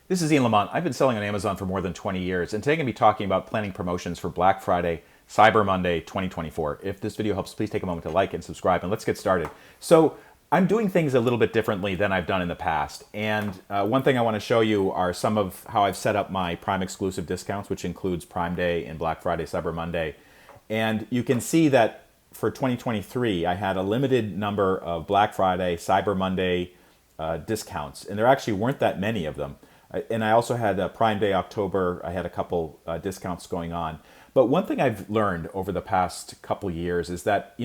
This is Ian Lamont. I've been selling on Amazon for more than 20 years, and today I'm going to be talking about planning promotions for Black Friday, Cyber Monday 2024. If this video helps, please take a moment to like and subscribe, and let's get started. So I'm doing things a little bit differently than I've done in the past, and one thing I want to show you are some of how I've set up my Prime exclusive discounts, which includes Prime Day and Black Friday, Cyber Monday. And you can see that for 2023, I had a limited number of Black Friday, Cyber Monday discounts, and there actually weren't that many of them. And I also had a Prime Day October. I had a couple discounts going on. But one thing I've learned over the past couple years is that,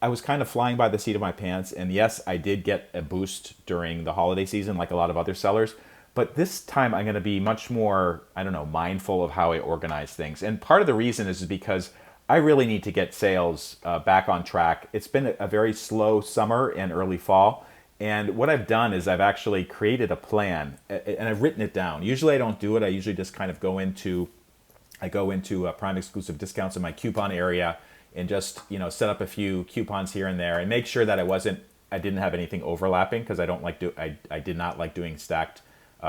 I was kind of flying by the seat of my pants. And yes, I did get a boost during the holiday season, like a lot of other sellers. But this time I'm going to be much more, mindful of how I organize things. And part of the reason is because I really need to get sales back on track. It's been a very slow summer and early fall. And what I've done is I've actually created a plan and I've written it down. Usually I don't do it. I usually just kind of go into Prime exclusive discounts in my coupon area and just, set up a few coupons here and there and make sure that I didn't have anything overlapping, because I did not like doing stacked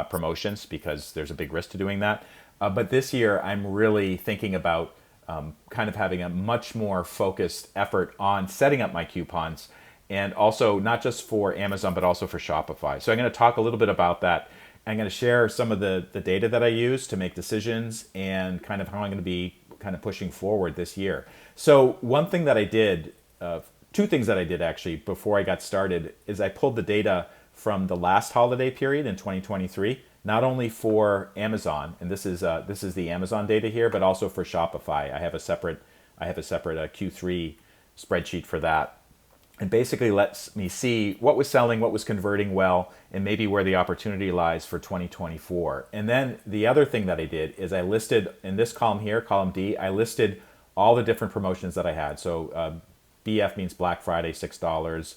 promotions because there's a big risk to doing that. But this year I'm really thinking about kind of having a much more focused effort on setting up my coupons, and also not just for Amazon, but also for Shopify. So I'm going to talk a little bit about that. I'm going to share some of the data that I use to make decisions and kind of how I'm going to be kind of pushing forward this year. So one thing that I did, two things that I did actually before I got started, is I pulled the data from the last holiday period in 2023, not only for Amazon, and this is the Amazon data here, but also for Shopify. I have a separate Q3 spreadsheet for that. And basically lets me see what was selling, what was converting well, and maybe where the opportunity lies for 2024. And then the other thing that I did is I listed in this column here, column D, I listed all the different promotions that I had. So BF means Black Friday, $6.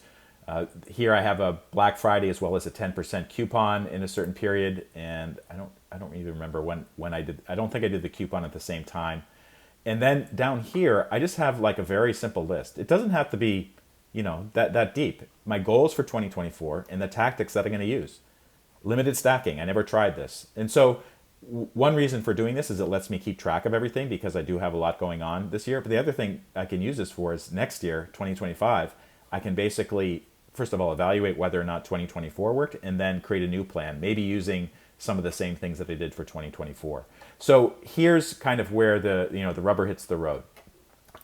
Here I have a Black Friday as well as a 10% coupon in a certain period. And I don't even remember when I did. I don't think I did the coupon at the same time. And then down here, I just have like a very simple list. It doesn't have to be that deep. My goals for 2024 and the tactics that I'm going to use. Limited stacking. I never tried this. And so one reason for doing this is it lets me keep track of everything, because I do have a lot going on this year. But the other thing I can use this for is next year, 2025, I can basically, first of all, evaluate whether or not 2024 worked, and then create a new plan, maybe using some of the same things that I did for 2024. So here's kind of where the rubber hits the road.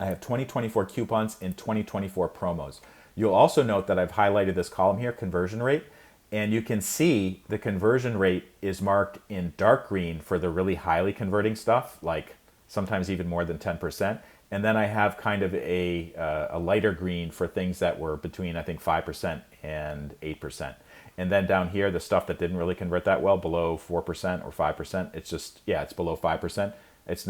I have 2024 coupons and 2024 promos. You'll also note that I've highlighted this column here, conversion rate, and you can see the conversion rate is marked in dark green for the really highly converting stuff, like sometimes even more than 10%. And then I have kind of a lighter green for things that were between, I think, 5% and 8%. And then down here, the stuff that didn't really convert that well, below 4% or 5%, it's below 5%. It's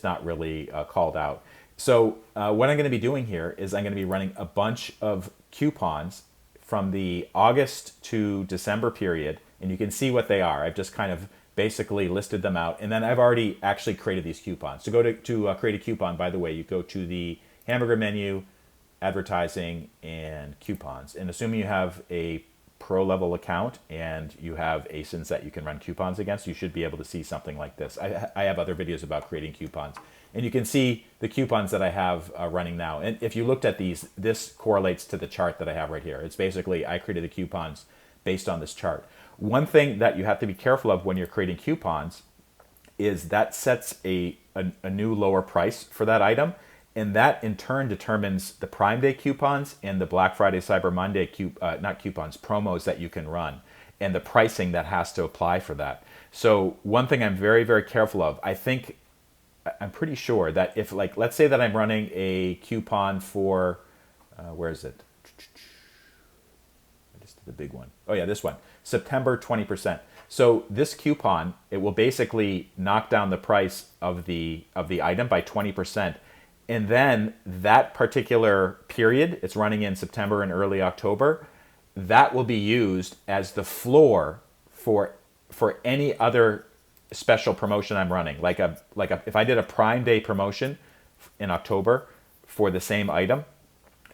not really called out. So what I'm going to be doing here is I'm going to be running a bunch of coupons from the August to December period, and you can see what they are. I've just kind of basically listed them out, and then I've already actually created these coupons. To go to create a coupon, by the way, you go to the hamburger menu, advertising, and coupons. And assuming you have a pro level account and you have ASINs that you can run coupons against, you should be able to see something like this. I have other videos about creating coupons. And you can see the coupons that I have running now. And if you looked at these, this correlates to the chart that I have right here. It's basically, I created the coupons based on this chart. One thing that you have to be careful of when you're creating coupons is that sets a new lower price for that item. And that in turn determines the Prime Day coupons and the Black Friday, Cyber Monday, promos that you can run, and the pricing that has to apply for that. So one thing I'm very, very careful of, I'm pretty sure that if, like, let's say that I'm running a coupon for, where is it? I just did the big one. Oh yeah, this one, September 20%. So this coupon, it will basically knock down the price of the item by 20%. And then that particular period, it's running in September and early October, that will be used as the floor for any other special promotion I'm running. If I did a Prime Day promotion in October for the same item,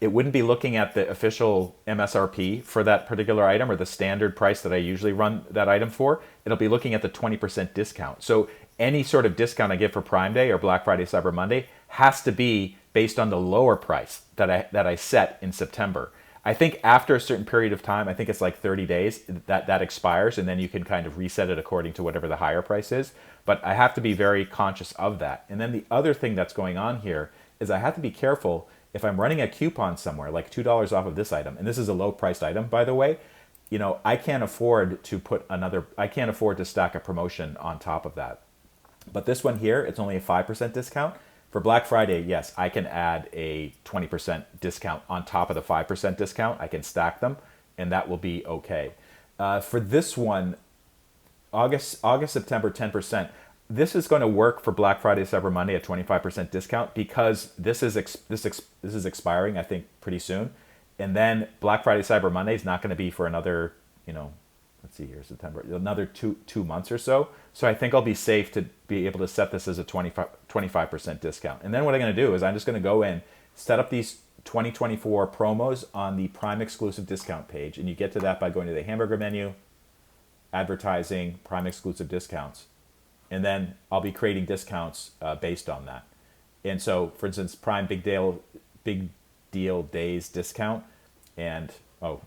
it wouldn't be looking at the official MSRP for that particular item or the standard price that I usually run that item for. It'll be looking at the 20% discount. So any sort of discount I give for Prime Day or Black Friday, Cyber Monday has to be based on the lower price that I set in September. I think after a certain period of time, I think it's like 30 days, that expires, and then you can kind of reset it according to whatever the higher price is. But I have to be very conscious of that. And then the other thing that's going on here is I have to be careful if I'm running a coupon somewhere, like $2 off of this item, and this is a low priced item, by the way, I can't afford to stack a promotion on top of that. But this one here, it's only a 5% discount. For Black Friday, yes, I can add a 20% discount on top of the 5% discount. I can stack them, and that will be okay. For this one, August, September, 10%. This is going to work for Black Friday, Cyber Monday at 25% discount because this is expiring, I think, pretty soon. And then Black Friday, Cyber Monday is not going to be for another, let's see here, September, another two months or so. So I think I'll be safe to be able to set this as a 25% discount. And then what I'm going to do is I'm just going to go in, set up these 2024 promos on the Prime exclusive discount page. And you get to that by going to the hamburger menu, advertising, Prime exclusive discounts. And then I'll be creating discounts based on that. And so, for instance, Prime Big Deal Days discount. And,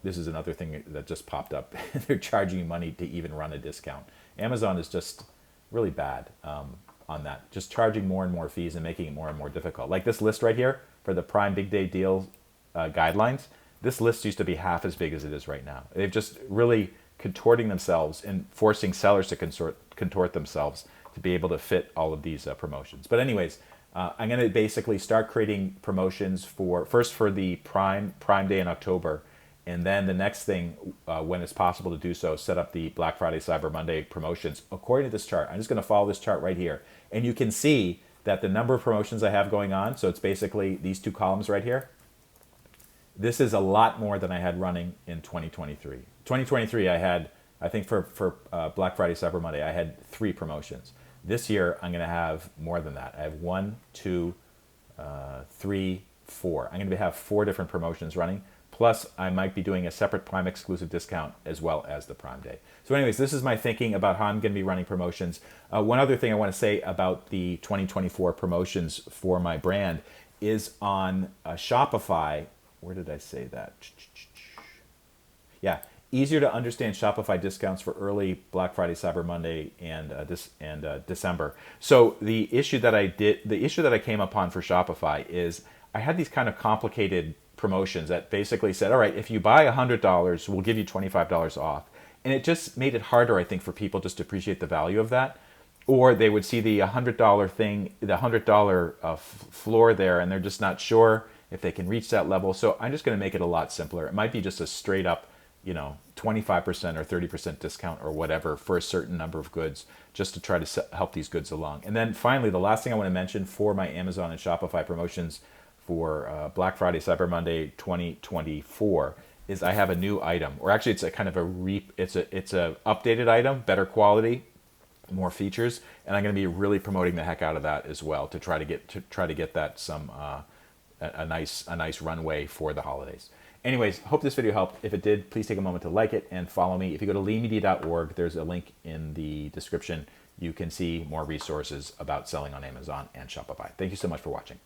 this is another thing that just popped up. They're charging you money to even run a discount. Amazon is just really bad on that. Just charging more and more fees and making it more and more difficult. Like this list right here for the Prime Big Day Deal guidelines. This list used to be half as big as it is right now. They've just really contorting themselves and forcing sellers to contort themselves to be able to fit all of these promotions. But anyways, I'm going to basically start creating promotions for the Prime Day in October, and then the next thing, when it's possible to do so, set up the Black Friday, Cyber Monday promotions according to this chart. I'm just going to follow this chart right here, and you can see that the number of promotions I have going on. So it's basically these two columns right here. This is a lot more than I had running in 2023. 2023, I had, I think for Black Friday, Cyber Monday, I had 3 promotions. This year, I'm going to have more than that. I have 1, 2, 3, 4. I'm going to have 4 different promotions running. Plus, I might be doing a separate Prime exclusive discount as well as the Prime Day. So anyways, this is my thinking about how I'm going to be running promotions. One other thing I want to say about the 2024 promotions for my brand is on Shopify. Where did I say that? Yeah, easier to understand Shopify discounts for early Black Friday, Cyber Monday, and December. So the issue that I came upon for Shopify is I had these kind of complicated promotions that basically said, all right, if you buy $100, we'll give you $25 off. And it just made it harder, I think, for people just to appreciate the value of that. Or they would see the $100 thing, the $100 floor there, and they're just not sure if they can reach that level. So I'm just going to make it a lot simpler. It might be just a straight up, 25% or 30% discount or whatever for a certain number of goods, just to try to help these goods along. And then finally, the last thing I want to mention for my Amazon and Shopify promotions for Black Friday, Cyber Monday 2024 is I have a new item, or actually it's a kind of it's a updated item, better quality, more features, and I'm going to be really promoting the heck out of that as well to try to get that some a nice runway for the holidays. Anyways, hope this video helped. If it did, please take a moment to like it and follow me. If you go to leanmedia.org, there's a link in the description. You can see more resources about selling on Amazon and Shopify. Thank you so much for watching.